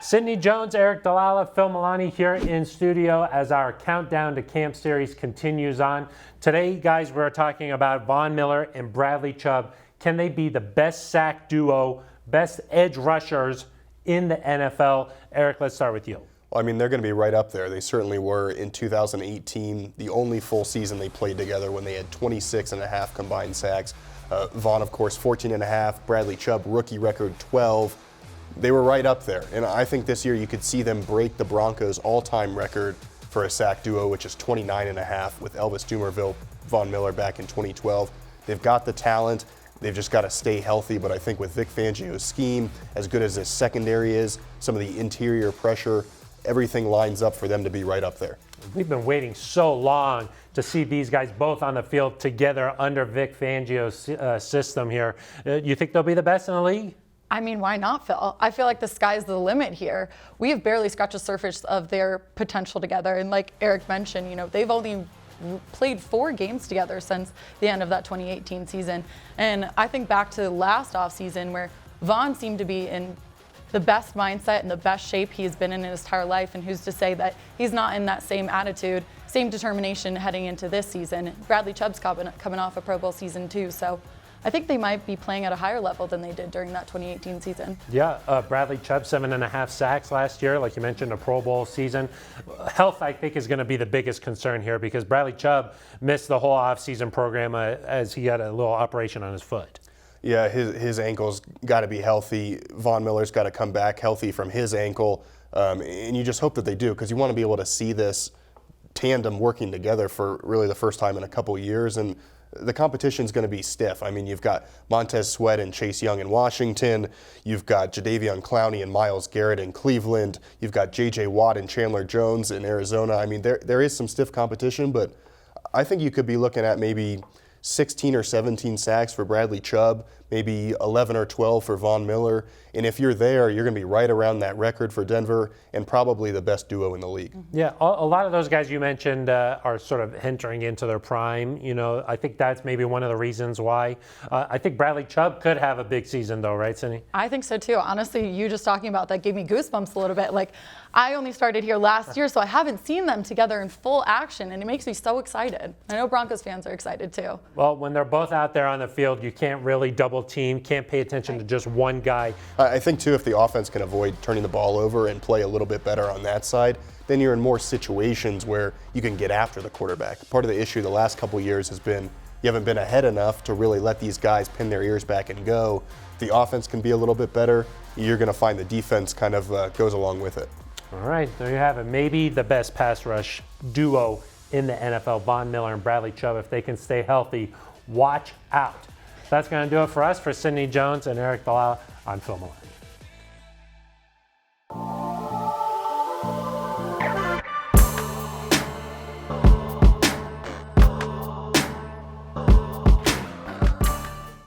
Sidney Jones, Eric Dalala, Phil Milani here in studio as our countdown to camp series continues on. Today, guys, we're talking about Von Miller and Bradley Chubb. Can they be the best sack duo, best edge rushers in the NFL? Eric, let's start with you. Well, I mean, they're going to be right up there. They certainly were in 2018, the only full season they played together when they had 26.5 combined sacks. Von, of course, 14.5. Bradley Chubb, rookie record 12. They were right up there. And I think this year you could see them break the Broncos' all-time record for a sack duo, which is 29.5 with Elvis Dumervil, Von Miller back in 2012. They've got the talent. They've just got to stay healthy. But I think with Vic Fangio's scheme, as good as this secondary is, some of the interior pressure, everything lines up for them to be right up there. We've been waiting so long to see these guys both on the field together under Vic Fangio's system here. You think they'll be the best in the league? I mean, why not, Phil? I feel like the sky's the limit here. We have barely scratched the surface of their potential together. And like Eric mentioned, they've only played 4 games together since the end of that 2018 season. And I think back to last offseason where Von seemed to be in the best mindset and the best shape he's been in his entire life. And who's to say that he's not in that same attitude, same determination heading into this season. Bradley Chubb's coming off a Pro Bowl season too. So I think they might be playing at a higher level than they did during that 2018 season. Yeah, Bradley Chubb, 7.5 sacks last year, like you mentioned, a Pro Bowl season. Health, I think, is going to be the biggest concern here because Bradley Chubb missed the whole offseason program as he had a little operation on his foot. Yeah, his ankle's got to be healthy. Von Miller's got to come back healthy from his ankle. And you just hope that they do because you want to be able to see this tandem working together for really the first time in a couple years. And the competition's going to be stiff. I mean, you've got Montez Sweat and Chase Young in Washington. You've got Jadeveon Clowney and Myles Garrett in Cleveland. You've got J.J. Watt and Chandler Jones in Arizona. I mean, there is some stiff competition, but I think you could be looking at maybe 16 or 17 sacks for Bradley Chubb, maybe 11 or 12 for Von Miller. And if you're there, you're going to be right around that record for Denver and probably the best duo in the league. Yeah, a lot of those guys you mentioned are sort of entering into their prime. I think that's maybe one of the reasons why. I think Bradley Chubb could have a big season though, right, Cindy? I think so too. Honestly, you just talking about that gave me goosebumps a little bit. Like, I only started here last year, so I haven't seen them together in full action, and it makes me so excited. I know Broncos fans are excited too. Well, when they're both out there on the field, you can't really double team, can't pay attention to just one guy. I think too, if the offense can avoid turning the ball over and play a little bit better on that side, then you're in more situations where you can get after the quarterback. Part of the issue the last couple years has been you haven't been ahead enough to really let these guys pin their ears back and go. The offense can be a little bit better. You're going to find the defense kind of goes along with it. All right, there you have it. Maybe the best pass rush duo in the NFL, Von Miller and Bradley Chubb. If they can stay healthy, watch out. That's going to do it for us. For Sidney Jones and Eric Dalala, I'm Phil Milani.